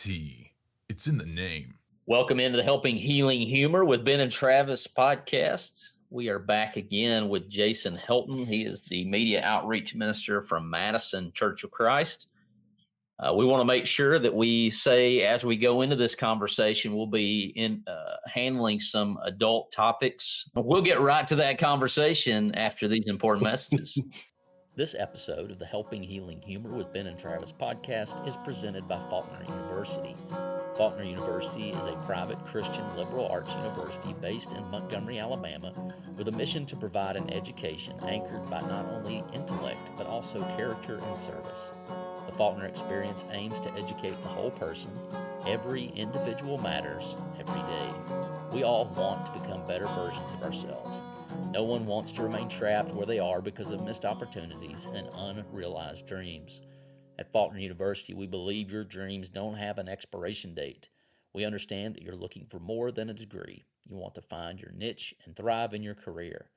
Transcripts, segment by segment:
T. It's in the name. Welcome into the Helping Healing Humor with Ben and Travis podcast. We are back again with Jason Helton. He is the media outreach minister from Madison Church of Christ. We want to make sure that we say, as we go into this conversation, we'll be handling some adult topics. We'll get right to that conversation after these important messages. This episode of the Helping Healing Humor with Ben and Travis podcast is presented by Faulkner University. Faulkner University is a private Christian liberal arts university based in Montgomery, Alabama, with a mission to provide an education anchored by not only intellect, but also character and service. The Faulkner experience aims to educate the whole person. Every individual matters every day. We all want to become better versions of ourselves. No one wants to remain trapped where they are because of missed opportunities and unrealized dreams. At Faulkner University, we believe your dreams don't have an expiration date. We understand that you're looking for more than a degree. You want to find your niche and thrive in your career.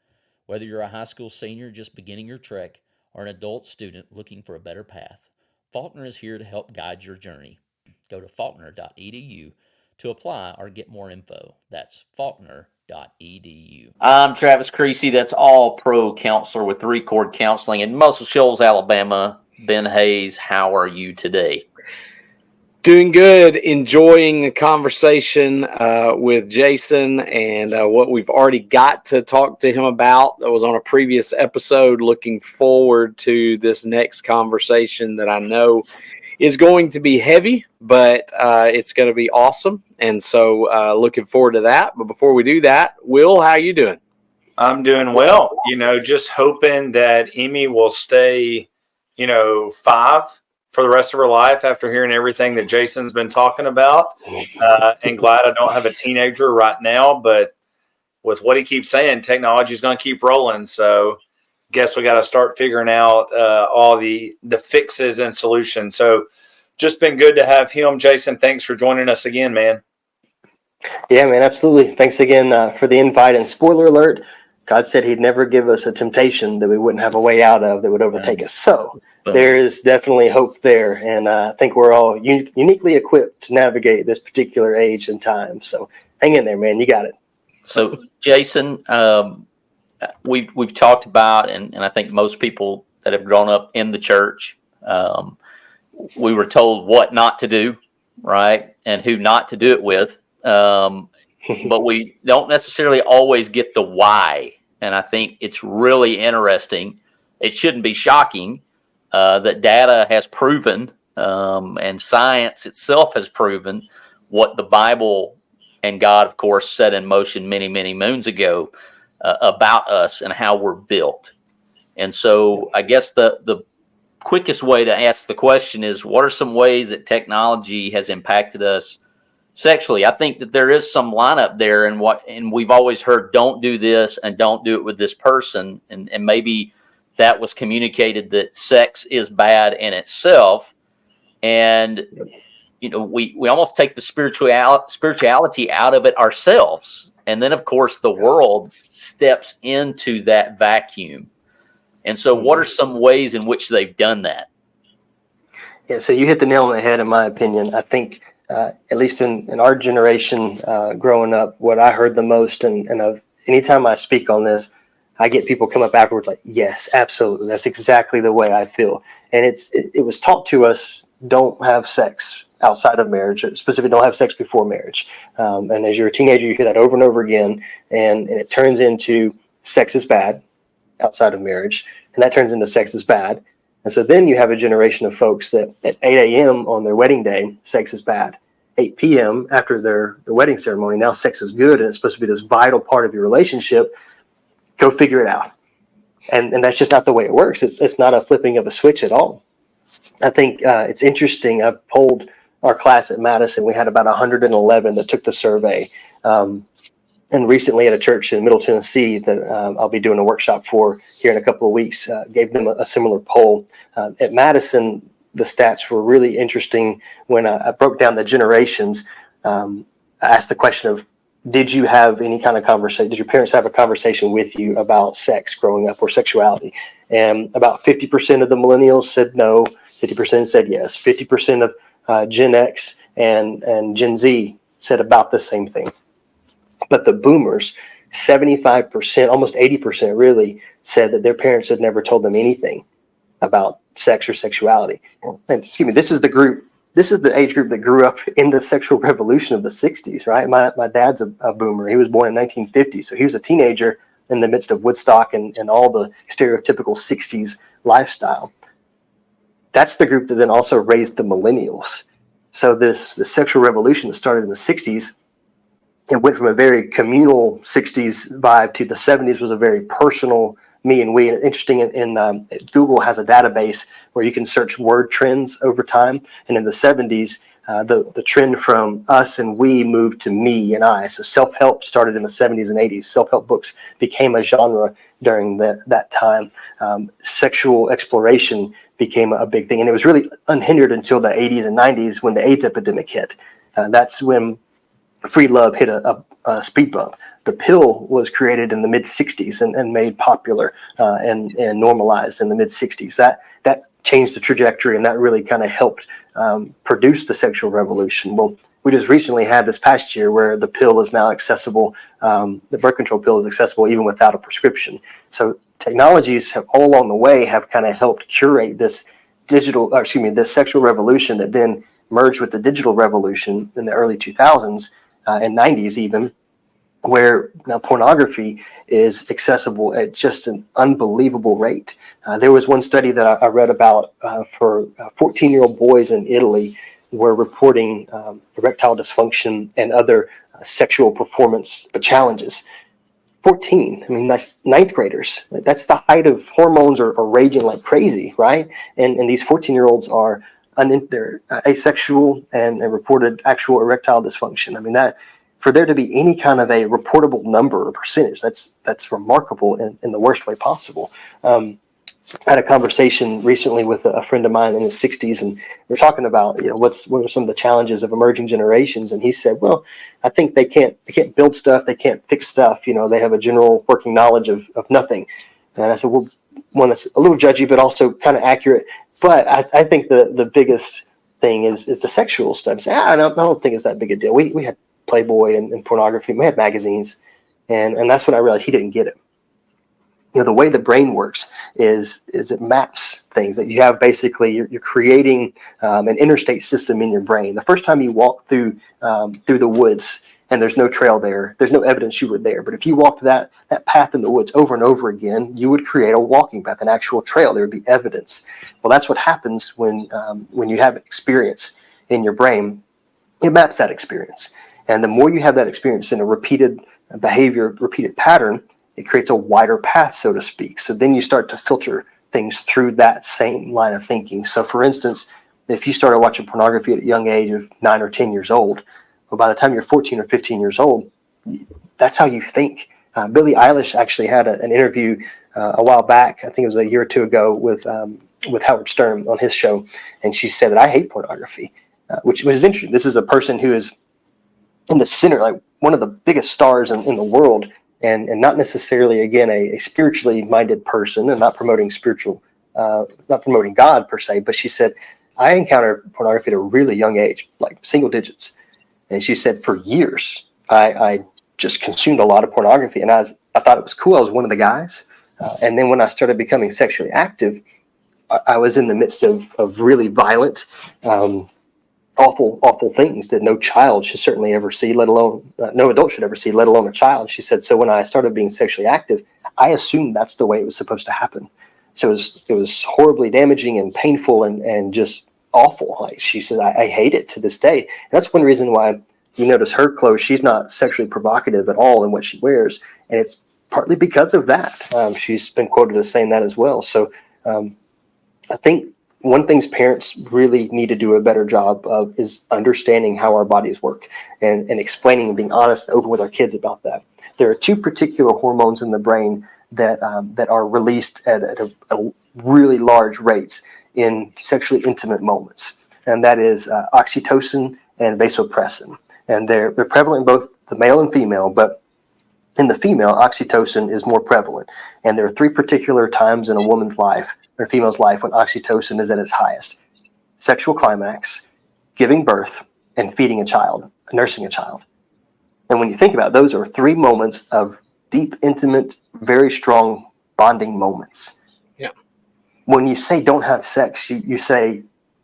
Whether you're a high school senior just beginning your trek or an adult student looking for a better path, Faulkner is here to help guide your journey. Go to faulkner.edu to apply or get more info. That's faulkner.edu. I'm Travis Creasy. That's all-pro counselor with Three Chord Counseling in Muscle Shoals, Alabama. Ben Hayes, how are you today? Doing good. Enjoying the conversation with Jason and what we've already got to talk to him about. That was on a previous episode. Looking forward to this next conversation that I know is going to be heavy, but it's going to be awesome. And so looking forward to that. But before we do that, Will, how you doing? I'm doing well. Just hoping that Emmy will stay 5 for the rest of her life after hearing everything that Jason's been talking about. And glad I don't have a teenager right now, but with what he keeps saying, technology is going to keep rolling. So guess we got to start figuring out all the fixes and solutions. So just been good to have him. Jason, thanks for joining us again, man. Yeah, man, absolutely. Thanks again for the invite. And spoiler alert, God said he'd never give us a temptation that we wouldn't have a way out of that would overtake us. So there is definitely hope there. And I think we're all uniquely equipped to navigate this particular age and time. So hang in there, man. You got it. So, Jason, we've talked about, and I think most people that have grown up in the church, we were told what not to do, right? And who not to do it with. But we don't necessarily always get the why. And I think it's really interesting. It shouldn't be shocking that data has proven and science itself has proven what the Bible and God, of course, set in motion many, many moons ago about us and how we're built. And so I guess the quickest way to ask the question is, what are some ways that technology has impacted us sexually? I think that there is some lineup there, and we've always heard, don't do this and don't do it with this person, and maybe that was communicated that sex is bad in itself, and we almost take the spirituality out of it ourselves, and then of course the world steps into that vacuum. And so, what are some ways in which they've done that? Yeah, so you hit the nail on the head, in my opinion. I think. At least in our generation, growing up, what I heard the most, and anytime I speak on this, I get people come up afterwards like, yes, absolutely. That's exactly the way I feel. And it was taught to us, don't have sex outside of marriage, specifically don't have sex before marriage. And as you're a teenager, you hear that over and over again, and it turns into sex is bad outside of marriage, and that turns into sex is bad. And so then you have a generation of folks that at 8 a.m. on their wedding day, sex is bad. 8 p.m. after their wedding ceremony, now sex is good, and it's supposed to be this vital part of your relationship. Go figure it out. And that's just not the way it works. It's not a flipping of a switch at all. I think it's interesting. I polled our class at Madison. We had about 111 that took the survey. And recently at a church in Middle Tennessee that I'll be doing a workshop for here in a couple of weeks, gave them a similar poll. At Madison, the stats were really interesting. When I broke down the generations, I asked the question of, did you have any kind of conversation? Did your parents have a conversation with you about sex growing up or sexuality? And about 50% of the millennials said no, 50% said yes, 50% of Gen X and Gen Z said about the same thing. But the boomers, 75%, almost 80% really, said that their parents had never told them anything about sex or sexuality. And excuse me, this is the age group that grew up in the sexual revolution of the 60s, right? My dad's a boomer. He was born in 1950, so he was a teenager in the midst of Woodstock and all the stereotypical 60s lifestyle. That's the group that then also raised the millennials. So the sexual revolution that started in the 60s, it went from a very communal 60s vibe to the 70s was a very personal me and we. And interesting, in Google has a database where you can search word trends over time. And in the 70s, the trend from us and we moved to me and I. So self-help started in the 70s and 80s. Self-help books became a genre during that time. Sexual exploration became a big thing. And it was really unhindered until the 80s and 90s when the AIDS epidemic hit. That's when free love hit a speed bump. The pill was created in the mid 60s and made popular and normalized in the mid 60s. That changed the trajectory, and that really kind of helped produce the sexual revolution. Well, we just recently had this past year where the pill is now accessible. The birth control pill is accessible even without a prescription. So technologies have all along the way have kind of helped curate this this sexual revolution that then merged with the digital revolution in the early 2000s and 90s even, where now pornography is accessible at just an unbelievable rate. There was one study that I read about for 14-year-old boys in Italy were reporting erectile dysfunction and other sexual performance challenges. 14, I mean, that's ninth graders. That's the height of hormones are raging like crazy, right? And these 14-year-olds are they're asexual and reported actual erectile dysfunction. I mean, that for there to be any kind of a reportable number or percentage, that's remarkable in the worst way possible. I had a conversation recently with a friend of mine in his 60s, and we're talking about what are some of the challenges of emerging generations, and he said, well, I think they can't build stuff, they can't fix stuff. They have a general working knowledge of nothing. And I said, well, one that's a little judgy, but also kind of accurate. But I think the biggest thing is the sexual stuff. I don't think it's that big a deal. We had Playboy and pornography. We had magazines, and that's when I realized he didn't get it. The way the brain works is it maps things that you have. Basically, you're creating an interstate system in your brain. The first time you walk through the woods and there's no trail there, there's no evidence you were there. But if you walked that path in the woods over and over again, you would create a walking path, an actual trail. There would be evidence. Well, that's what happens when you have an experience in your brain. It maps that experience. And the more you have that experience in a repeated behavior, repeated pattern, it creates a wider path, so to speak. So then you start to filter things through that same line of thinking. So for instance, if you started watching pornography at a young age of 9 or 10 years old, well, by the time you're 14 or 15 years old, that's how you think. Billie Eilish actually had an interview a while back, I think it was a year or two ago, with Howard Stern on his show. And she said that I hate pornography, which is interesting. This is a person who is in the center, like one of the biggest stars in the world, and not necessarily, again, a spiritually minded person, and not promoting not promoting God per se, but she said, I encountered pornography at a really young age, like single digits. And she said, for years, I just consumed a lot of pornography, and I thought it was cool. I was one of the guys. And then when I started becoming sexually active, I was in the midst of really violent, awful things that no child should certainly ever see, let alone no adult should ever see, let alone a child. She said, so when I started being sexually active, I assumed that's the way it was supposed to happen. So it was horribly damaging and painful and just awful. Like she said, I hate it to this day. And that's one reason why you notice her clothes, she's not sexually provocative at all in what she wears. And it's partly because of that. She's been quoted as saying that as well. So I think one thing parents really need to do a better job of is understanding how our bodies work and explaining and being honest and open with our kids about that. There are two particular hormones in the brain that are released at a really large rates in sexually intimate moments, and that is oxytocin and vasopressin. And they're prevalent in both the male and female, but in the female, oxytocin is more prevalent. And there are three particular times in a woman's life or female's life when oxytocin is at its highest: sexual climax, giving birth, and feeding a child, nursing a child. And when you think about it, those are 3 moments of deep, intimate, very strong bonding moments. Yeah. When you say don't have sex, you say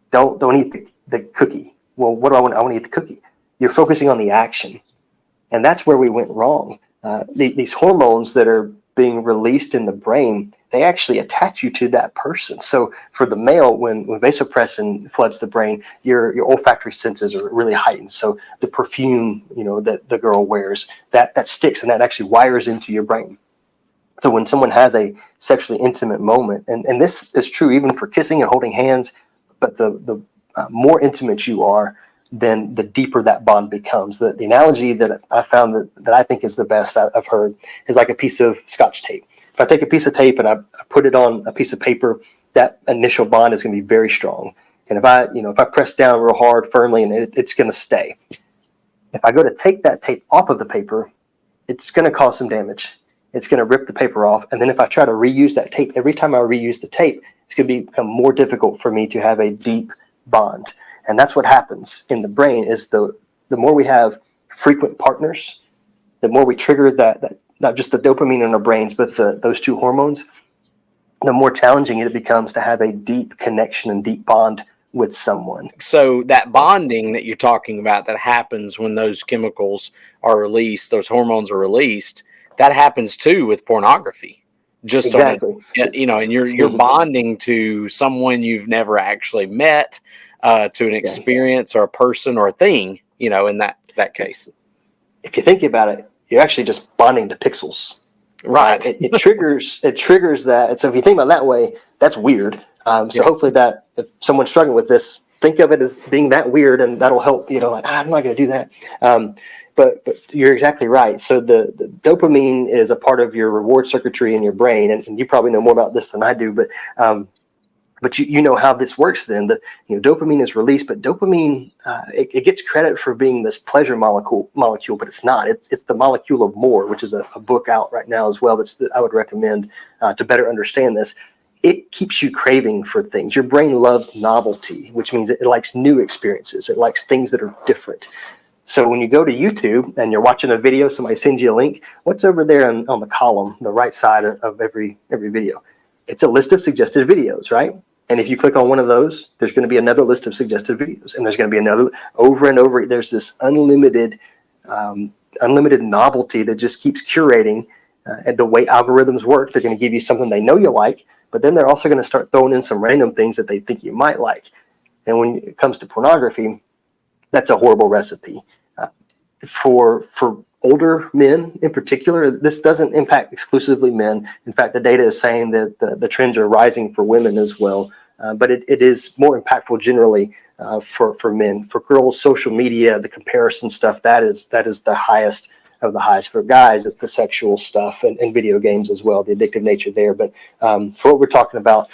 don't eat the cookie. Well, what do I want? I want to eat the cookie. You're focusing on the action. And that's where we went wrong. These hormones that are being released in the brain, they actually attach you to that person. So for the male, when vasopressin floods the brain, your olfactory senses are really heightened. So the perfume, that the girl wears, that sticks and that actually wires into your brain. So when someone has a sexually intimate moment, and this is true even for kissing and holding hands, but the more intimate you are, then the deeper that bond becomes. The analogy that I found that I think is the best I've heard is like a piece of Scotch tape. If I take a piece of tape and I put it on a piece of paper, that initial bond is going to be very strong. And if I press down real hard, firmly, and it's going to stay. If I go to take that tape off of the paper, it's going to cause some damage. It's going to rip the paper off. And then if I try to reuse that tape, every time I reuse the tape, it's going to become more difficult for me to have a deep bond. And that's what happens in the brain is the more we have frequent partners, the more we trigger that not just the dopamine in our brains, but those 2 hormones, the more challenging it becomes to have a deep connection and deep bond with someone. So that bonding that you're talking about that happens when those chemicals are released, those hormones are released, that happens too with pornography. Just exactly. And you're bonding to someone you've never actually met, to an experience or a person or a thing, in that case. If you think about it, you're actually just bonding to pixels. Right. It triggers that. And so if you think about it that way, that's weird. Hopefully that if someone's struggling with this, think of it as being that weird, and that'll help, I'm not going to do that. But you're exactly right. So the dopamine is a part of your reward circuitry in your brain. And you probably know more about this than I do, but you know how this works then. Dopamine is released, but dopamine, it gets credit for being this pleasure molecule, but it's not. It's the molecule of more, which is a book out right now as well that I would recommend to better understand this. It keeps you craving for things. Your brain loves novelty, which means it likes new experiences. It likes things that are different. So when you go to YouTube and you're watching a video, somebody sends you a link, what's over there on the column, the right side of every video? It's a list of suggested videos, right? And if you click on one of those, there's going to be another list of suggested videos, and there's going to be another over and over. There's this unlimited novelty that just keeps curating. And the way algorithms work, they're going to give you something they know you like, but then they're also going to start throwing in some random things that they think you might like. And when it comes to pornography, that's a horrible recipe. For older men in particular, this doesn't impact exclusively men. In fact, the data is saying that the trends are rising for women as well. But it is more impactful generally for men. For girls, social media, the comparison stuff, that is the highest of the highs. For guys, it's the sexual stuff and video games as well, the addictive nature there. But for what we're talking about,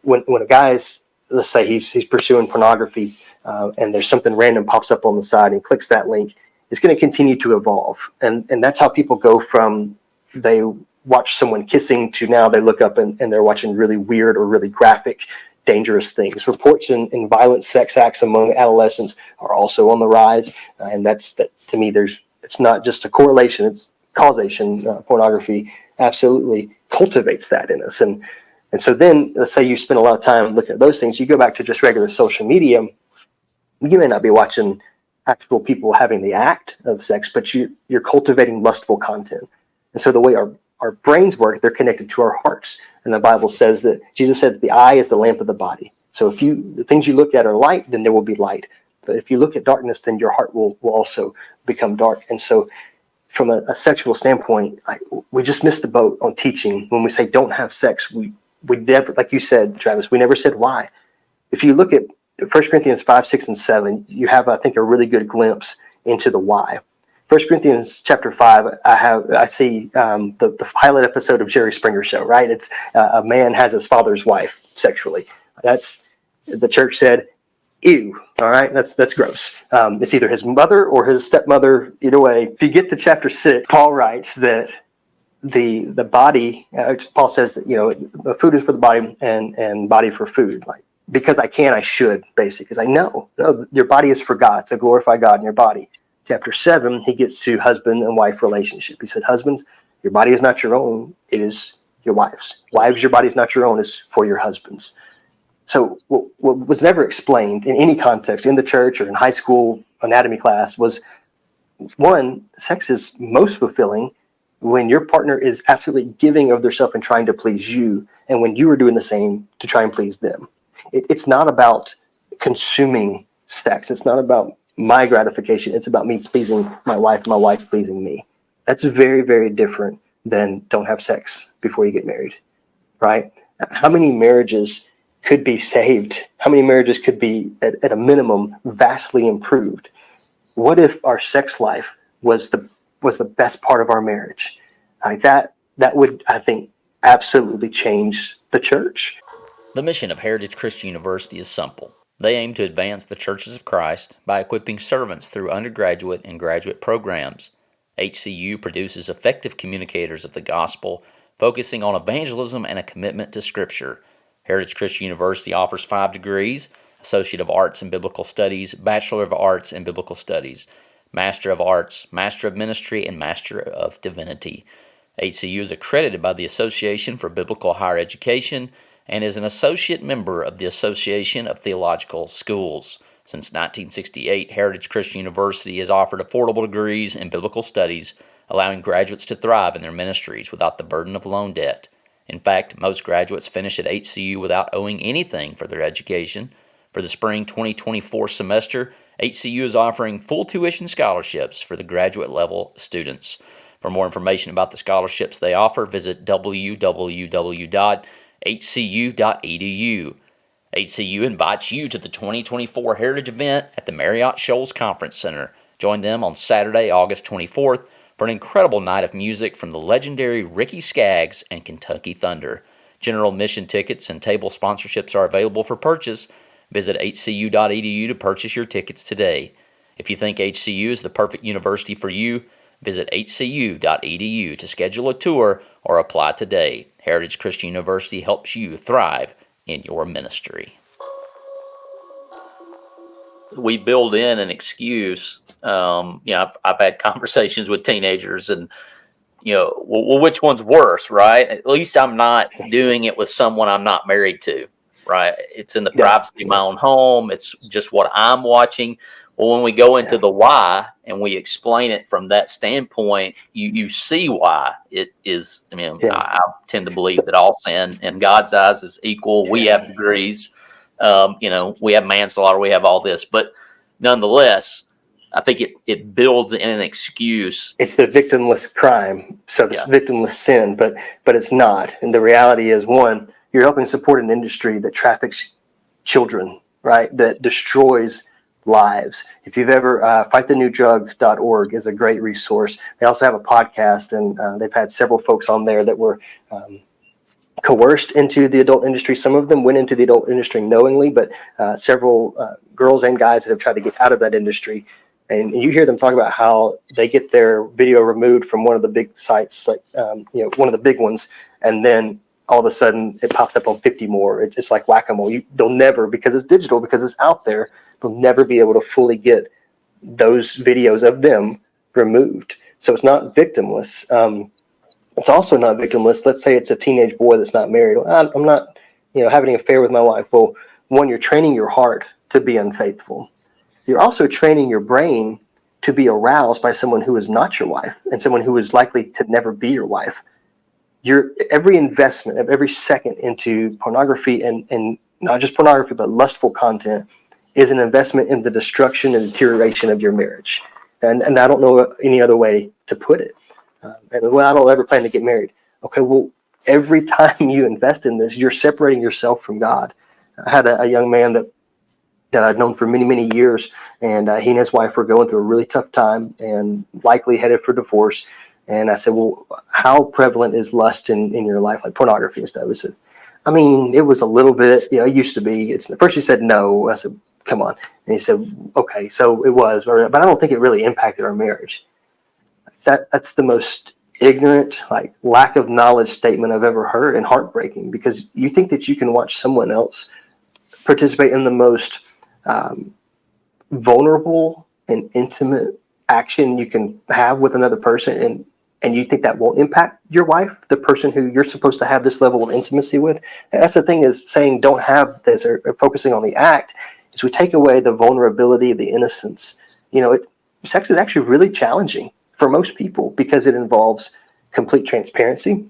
when a guy's, let's say he's pursuing pornography and there's something random pops up on the side and clicks that link, it's going to continue to evolve. And that's how people go from they watch someone kissing to now they look up and they're watching really weird or really graphic, dangerous things. Reports in violent sex acts among adolescents are also on the rise. And that to me, it's not just a correlation, it's causation. Pornography absolutely cultivates that in us. And so then let's say you spend a lot of time looking at those things, you go back to just regular social media, you may not be watching actual people having the act of sex, but you're cultivating lustful content. And so the way our brains work, they're connected to our hearts. And the Bible says that Jesus said that the eye is the lamp of the body. So if the things you look at are light, then there will be light. But if you look at darkness, then your heart will also become dark. And so from a sexual standpoint, we just missed the boat on teaching. When we say don't have sex, we never, like you said, Travis, we never said why. If you look at 1 Corinthians 5, 6, and 7, you have, I think, a really good glimpse into the why. 1 Corinthians chapter 5, I see the pilot episode of Jerry Springer Show, right? It's a man has his father's wife sexually. That's, the church said, ew, all right? That's gross. It's either his mother or his stepmother. Either way, if you get to chapter 6, Paul writes that the body, Paul says that, the food is for the body and body for food. Like, because I can, I should, basically. It's like, no, your body is for God, to glorify God in your body. Chapter 7, he gets to husband and wife relationship. He said, husbands, your body is not your own, it is your wife's. Wives, your body is not your own, it's for your husbands. So what was never explained in any context, in the church or in high school anatomy class, was, one, sex is most fulfilling when your partner is absolutely giving of themselves and trying to please you, and when you are doing the same to try and please them. It's not about consuming sex. It's not about my gratification. It's about me pleasing my wife pleasing me. That's very, very different than don't have sex before you get married, right? How many marriages could be saved? How many marriages could be, at a minimum, vastly improved? What if our sex life was the best part of our marriage? Like that would, I think, absolutely change the church. The mission of Heritage Christian University is simple. They aim to advance the churches of Christ by equipping servants through undergraduate and graduate programs. HCU produces effective communicators of the gospel, focusing on evangelism and a commitment to Scripture. Heritage Christian University offers 5 degrees: Associate of Arts in Biblical Studies, Bachelor of Arts in Biblical Studies, Master of Arts, Master of Ministry, and Master of Divinity. HCU is accredited by the Association for Biblical Higher Education and is an associate member of the Association of Theological Schools. Since 1968, Heritage Christian University has offered affordable degrees in biblical studies, allowing graduates to thrive in their ministries without the burden of loan debt. In fact, most graduates finish at HCU without owing anything for their education. For the spring 2024 semester, HCU is offering full tuition scholarships for the graduate level students. For more information about the scholarships they offer, visit www.hcu.edu. HCU invites you to the 2024 Heritage event at the Marriott Shoals Conference Center. Join them on Saturday, August 24th for an incredible night of music from the legendary Ricky Skaggs and Kentucky Thunder. General admission tickets and table sponsorships are available for purchase. Visit hcu.edu to purchase your tickets today. If you think HCU is the perfect university for you, visit hcu.edu to schedule a tour or apply today. Heritage Christian University helps you thrive in your ministry. We build in an excuse. I've had conversations with teenagers, and well, which one's worse, right? At least I'm not doing it with someone I'm not married to, right? It's in the privacy of my own home. It's just what I'm watching. Well, when we go into the why and we explain it from that standpoint, you see why it is. I tend to believe that all sin in God's eyes is equal. We have degrees. We have manslaughter. We have all this. But nonetheless, I think it builds in an excuse. It's the victimless crime, so it's victimless sin, but it's not. And the reality is, one, you're helping support an industry that traffics children, right? That destroys lives. If you've ever, fightthenewdrug.org is a great resource. They also have a podcast, and they've had several folks on there that were coerced into the adult industry. Some of them went into the adult industry knowingly, but several girls and guys that have tried to get out of that industry. And you hear them talk about how they get their video removed from one of the big sites, like one of the big ones, and then all of a sudden it pops up on 50 more. It's just like whack-a-mole. They'll never, because it's digital, because it's out there, they'll never be able to fully get those videos of them removed. So it's not victimless. It's also not victimless. Let's say it's a teenage boy that's not married. I'm not, having an affair with my wife. Well, one, you're training your heart to be unfaithful. You're also training your brain to be aroused by someone who is not your wife and someone who is likely to never be your wife. Every investment of every second into pornography and not just pornography, but lustful content is an investment in the destruction and deterioration of your marriage. And I don't know any other way to put it. I don't ever plan to get married. Okay, well, every time you invest in this, you're separating yourself from God. I had a young man that I'd known for many, many years, and he and his wife were going through a really tough time and likely headed for divorce. And I said, well, how prevalent is lust in your life, like pornography and stuff? He said, it was a little bit, it used to be. First he said no. I said, come on. And he said, okay, so it was, but I don't think it really impacted our marriage. That's the most ignorant, lack of knowledge statement I've ever heard, and heartbreaking, because you think that you can watch someone else participate in the most vulnerable and intimate action you can have with another person, and you think that won't impact your wife, the person who you're supposed to have this level of intimacy with. And that's the thing, is saying don't have this, or focusing on the act, is we take away the vulnerability, the innocence. Sex is actually really challenging for most people because it involves complete transparency.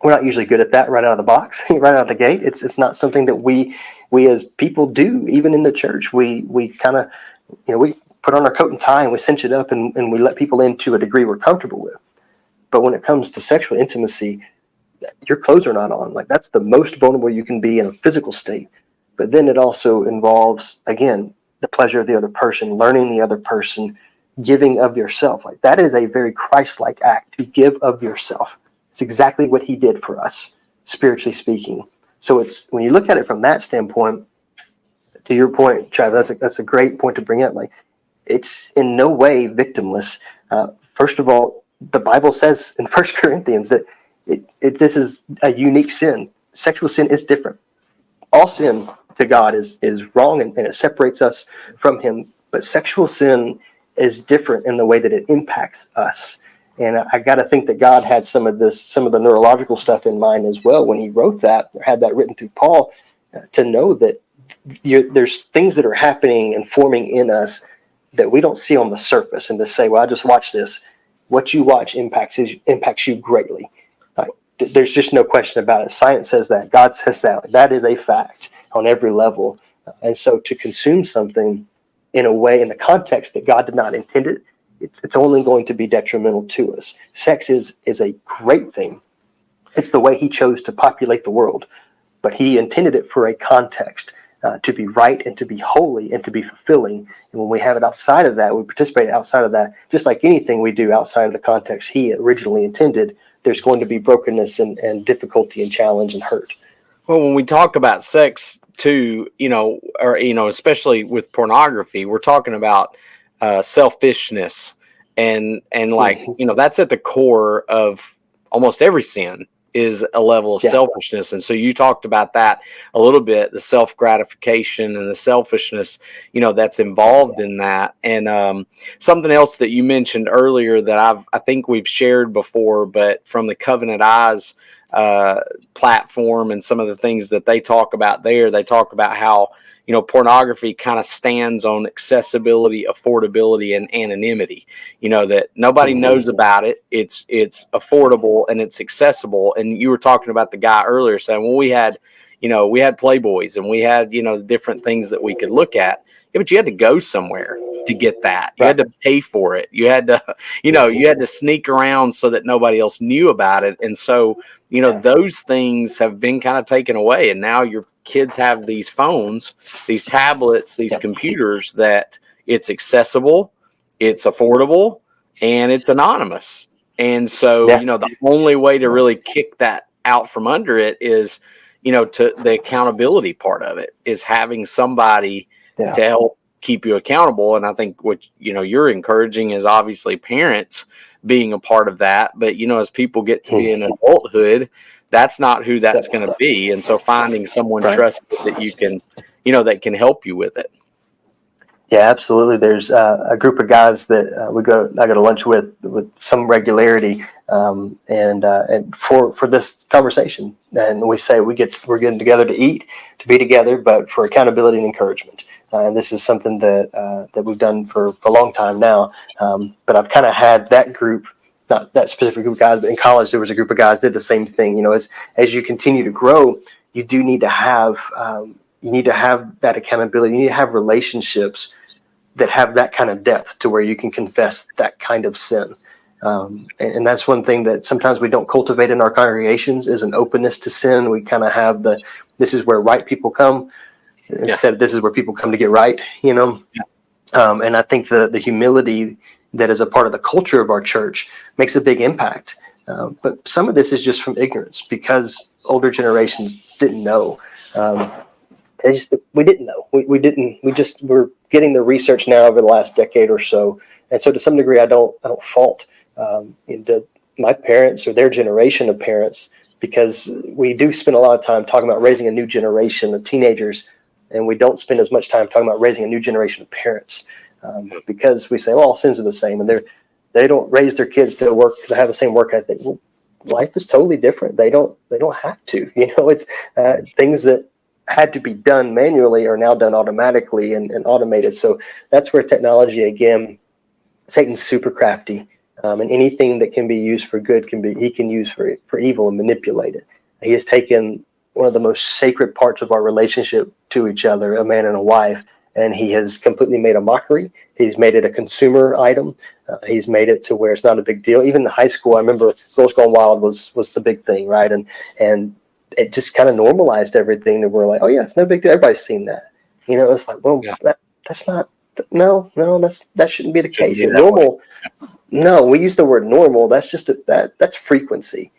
We're not usually good at that right out of the box, right out of the gate. It's not something that we as people do, even in the church. We kind of, we put on our coat and tie and we cinch it up, and we let people in to a degree we're comfortable with. But when it comes to sexual intimacy, your clothes are not on. Like, that's the most vulnerable you can be in a physical state. But then it also involves, again, the pleasure of the other person, learning the other person, giving of yourself. Like, that is a very Christ-like act, to give of yourself. It's exactly what he did for us, spiritually speaking. So it's, when you look at it from that standpoint, to your point, Travis, that's a great point to bring up. Like, it's in no way victimless. First of all, the Bible says in 1 Corinthians that this is a unique sin. Sexual sin is different. All sin to God is wrong, and it separates us from him. But sexual sin is different in the way that it impacts us. And I got to think that God had some of the neurological stuff in mind as well when he wrote that, or had that written through Paul, to know that there's things that are happening and forming in us that we don't see on the surface, and to say, well, I just watch this. What you watch impacts you greatly. There's just no question about it. Science says that. God says that. That is a fact on every level. And so to consume something in a way, in the context that God did not intend it, it's only going to be detrimental to us. Sex is a great thing. It's the way he chose to populate the world, but he intended it for a context, to be right and to be holy and to be fulfilling. And when we have it outside of that, we participate outside of that, just like anything we do outside of the context he originally intended, there's going to be brokenness and difficulty and challenge and hurt. Well, when we talk about sex too, especially with pornography, we're talking about selfishness, and like, that's at the core of almost every sin, is a level of selfishness. And so you talked about that a little bit, the self-gratification and the selfishness, that's involved in that. And something else that you mentioned earlier that I think we've shared before, but from the Covenant Eyes platform and some of the things that they talk about there, they talk about how, pornography kind of stands on accessibility, affordability, and anonymity. That nobody knows about it. It's affordable and it's accessible. And you were talking about the guy earlier saying, well, we had Playboys and we had, different things that we could look at. Yeah, but you had to go somewhere to get that. You had to pay for it. You had to, you had to sneak around so that nobody else knew about it. And so, those things have been kind of taken away. And now your kids have these phones, these tablets, these computers that it's accessible, it's affordable, and it's anonymous. And so, the only way to really kick that out from under it is, to the accountability part of it, is having somebody to help keep you accountable. And I think what, you're encouraging is obviously parents being a part of that. But, as people get to be in adulthood, that's not who that's going to be. And so finding someone trusted that you can, that can help you with it. Yeah, absolutely. There's a group of guys that I go to lunch with some regularity, and for this conversation, and we say we're getting together to eat, to be together, but for accountability and encouragement. And this is something that we've done for a long time now. But I've kind of had that group, not that specific group of guys, but in college there was a group of guys that did the same thing. As you continue to grow, you do need to have that accountability. You need to have relationships that have that kind of depth to where you can confess that kind of sin. And that's one thing that sometimes we don't cultivate in our congregations, is an openness to sin. We kind of have this is where right people come, instead of this is where people come to get right, and I think the humility that is a part of the culture of our church makes a big impact. But some of this is just from ignorance, because older generations didn't know. We didn't know. We're getting the research now over the last decade or so. And so to some degree, I don't fault my parents or their generation of parents, because we do spend a lot of time talking about raising a new generation of teenagers and we don't spend as much time talking about raising a new generation of parents, because we say, well, all sins are the same, and they don't raise their kids to have the same work ethic. Well, life is totally different. They don't have to. It's things that had to be done manually are now done automatically and automated. So that's where technology, again, Satan's super crafty, and anything that can be used for good he can use for evil and manipulate it. He has taken one of the most sacred parts of our relationship to each other, a man and a wife, and he has completely made a mockery. He's made it a consumer item. He's made it to where it's not a big deal. Even in high school, I remember Girls Gone Wild was the big thing, right? And it just kind of normalized everything that we're like, oh yeah, it's no big deal. Everybody's seen that. It's like, well, that's not. No, that shouldn't be the case. Normal. No, we use the word normal. That's just that's frequency.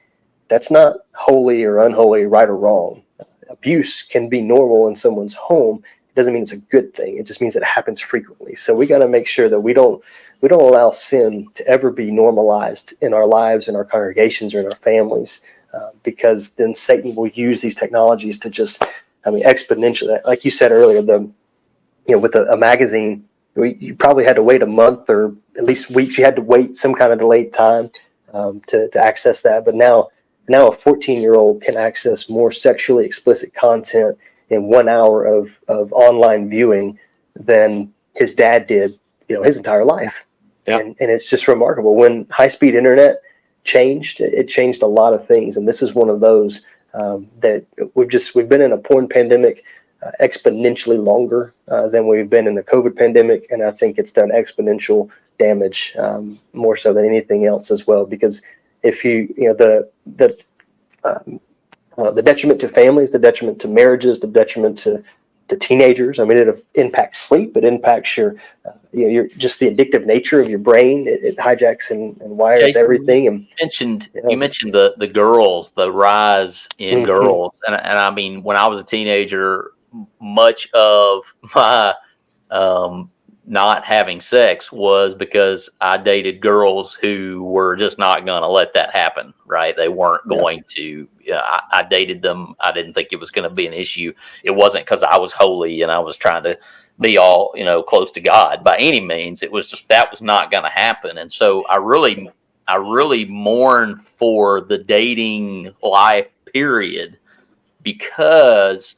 That's not holy or unholy, right or wrong. Abuse can be normal in someone's home. It doesn't mean it's a good thing. It just means it happens frequently. So we got to make sure that we don't allow sin to ever be normalized in our lives, in our congregations, or in our families, because then Satan will use these technologies to just, exponentially. Like you said earlier, with a magazine, you probably had to wait a month or at least weeks. You had to wait some kind of delayed time to access that. But now a 14-year-old can access more sexually explicit content in 1 hour of online viewing than his dad did, his entire life. Yeah. And it's just remarkable. When high-speed internet changed, it changed a lot of things. And this is one of those that we've been in a porn pandemic exponentially longer than we've been in the COVID pandemic. And I think it's done exponential damage, more so than anything else as well. Because if the detriment to families, the detriment to marriages, the detriment to teenagers. It impacts sleep. It impacts your just the addictive nature of your brain. It hijacks and wires Jason, everything. And you mentioned the girls, the rise in girls, and when I was a teenager, much of my not having sex was because I dated girls who were just not going to let that happen, right? They weren't going to. I dated them. I didn't think it was going to be an issue. It wasn't because I was holy and I was trying to be all, close to God by any means. It was just that was not going to happen. And so I really mourn for the dating life period, because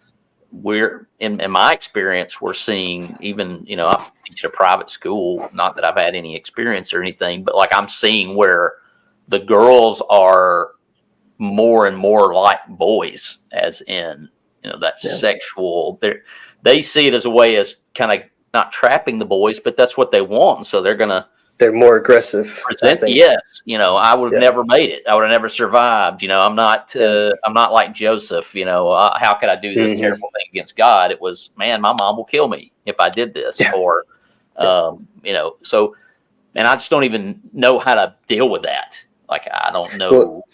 we're in my experience, we're seeing even, I teach at a private school, not that I've had any experience or anything, but I'm seeing where the girls are more and more like boys, as in, that sexual, they see it as a way as kind of not trapping the boys, but that's what they want. So they're more aggressive. Yes. I would have never made it. I would have never survived. I'm not like Joseph, how could I do this terrible thing against God? It was, man, my mom will kill me if I did this, or, so, and I just don't even know how to deal with that. I don't know. Well,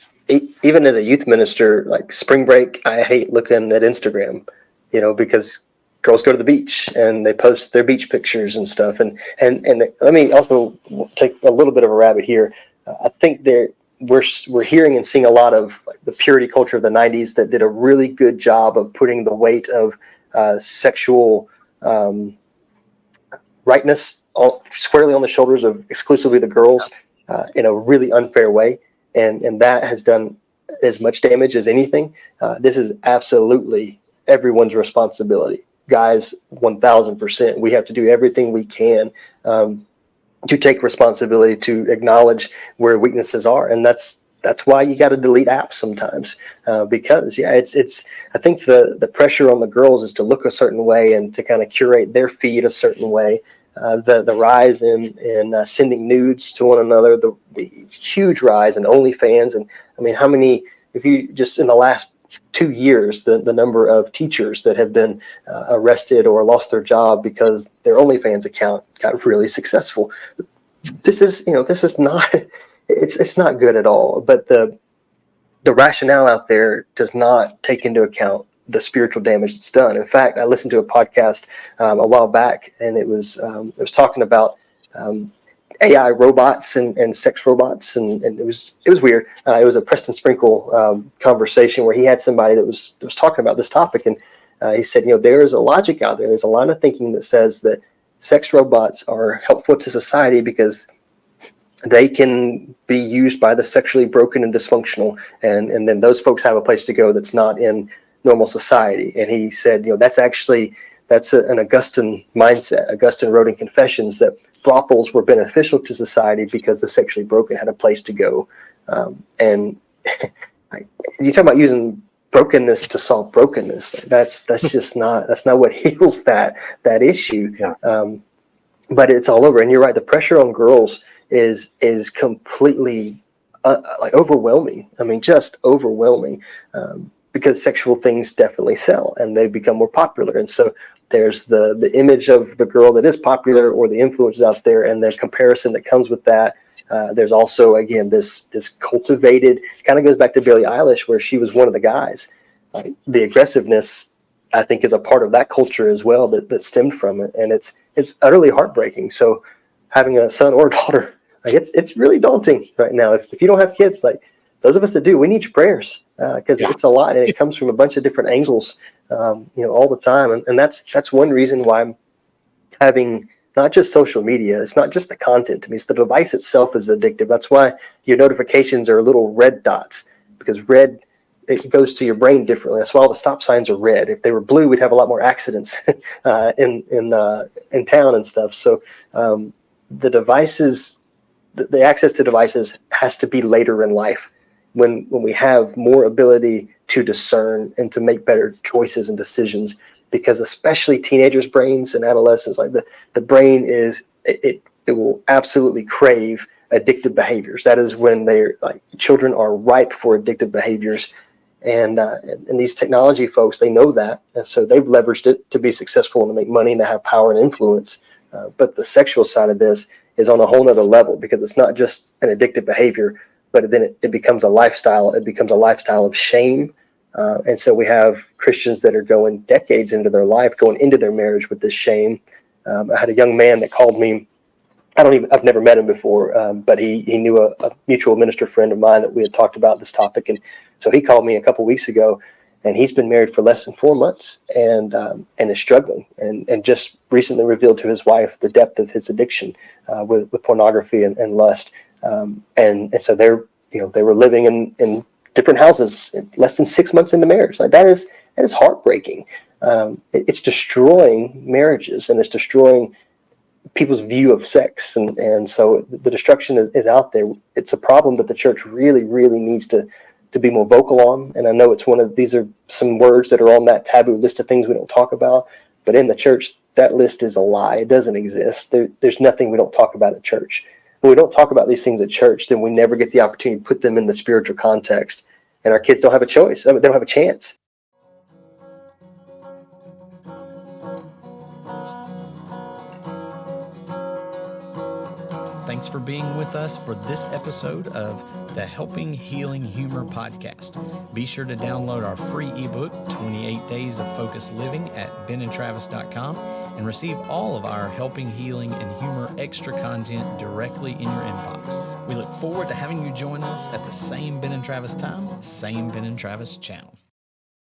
even as a youth minister, spring break, I hate looking at Instagram, because girls go to the beach and they post their beach pictures and stuff. And let me also take a little bit of a rabbit here. I think we're hearing and seeing a lot of the purity culture of the 90s that did a really good job of putting the weight of sexual rightness squarely on the shoulders of exclusively the girls in a really unfair way. And that has done as much damage as anything. This is absolutely everyone's responsibility. Guys, 1,000%. We have to do everything we can to take responsibility, to acknowledge where weaknesses are, and that's why you got to delete apps sometimes, because it's. I think the pressure on the girls is to look a certain way and to kind of curate their feed a certain way. The rise in sending nudes to one another, the huge rise in OnlyFans, and how many? If you just in the last 2 years, the number of teachers that have been arrested or lost their job because their OnlyFans account got really successful. This is not, it's not good at all. But the rationale out there does not take into account the spiritual damage that's done. In fact, I listened to a podcast a while back, and it was talking about AI robots and sex robots, and it was weird. It was a Preston Sprinkle conversation where he had somebody that was talking about this topic, and He said, there is a logic out there. There's a line of thinking that says that sex robots are helpful to society because they can be used by the sexually broken and dysfunctional, and then those folks have a place to go that's not in normal society. And he said, that's an Augustine mindset. Augustine wrote in Confessions that brothels were beneficial to society because the sexually broken had a place to go. And you talk about using brokenness to solve brokenness. That's not what heals that issue. Yeah. But it's all over. And you're right. The pressure on girls is completely overwhelming. I mean, just overwhelming, because sexual things definitely sell and they become more popular. And so there's the image of the girl that is popular or the influences out there and the comparison that comes with that. There's also, again, this cultivated, kind of goes back to Billie Eilish, where she was one of the guys. The aggressiveness, I think, is a part of that culture as well that stemmed from it. And it's utterly heartbreaking. So having a son or a daughter, it's really daunting right now. If you don't have kids, those of us that do, we need your prayers, because it's a lot, and it comes from a bunch of different angles, all the time. And that's one reason why I'm having not just social media. It's not just the content to me. It's the device itself is addictive. That's why your notifications are little red dots, because red, it goes to your brain differently. That's why all the stop signs are red. If they were blue, we'd have a lot more accidents in town and stuff. So the devices, the access to devices has to be later in life, when we have more ability to discern and to make better choices and decisions. Because especially teenagers' brains and adolescents, the brain it will absolutely crave addictive behaviors. That is when children are ripe for addictive behaviors. And these technology folks, they know that. And so they've leveraged it to be successful and to make money and to have power and influence. But the sexual side of this is on a whole nother level, because it's not just an addictive behavior, but then it becomes a lifestyle. It becomes a lifestyle of shame. And so we have Christians that are going decades into their life, going into their marriage with this shame. I had a young man that called me. I've never met him before, but he knew a mutual minister friend of mine that we had talked about this topic. And so he called me a couple weeks ago, and he's been married for less than 4 months and is struggling, and just recently revealed to his wife the depth of his addiction with pornography and lust. And so they were living in different houses less than 6 months into marriage. That is heartbreaking. It's destroying marriages, and it's destroying people's view of sex. And so the destruction is out there. It's a problem that the church really, really needs to be more vocal on. And I know these are some words that are on that taboo list of things we don't talk about, but in the church, that list is a lie. It doesn't exist. There's nothing we don't talk about at church. When we don't talk about these things at church, then we never get the opportunity to put them in the spiritual context. And our kids don't have a choice. They don't have a chance. Thanks for being with us for this episode of the Helping Healing Humor podcast. Be sure to download our free ebook, 28 Days of Focused Living, at benandtravis.com, and receive all of our Helping Healing and Humor extra content directly in your inbox. We look forward to having you join us at the same Ben and Travis time, same Ben and Travis channel.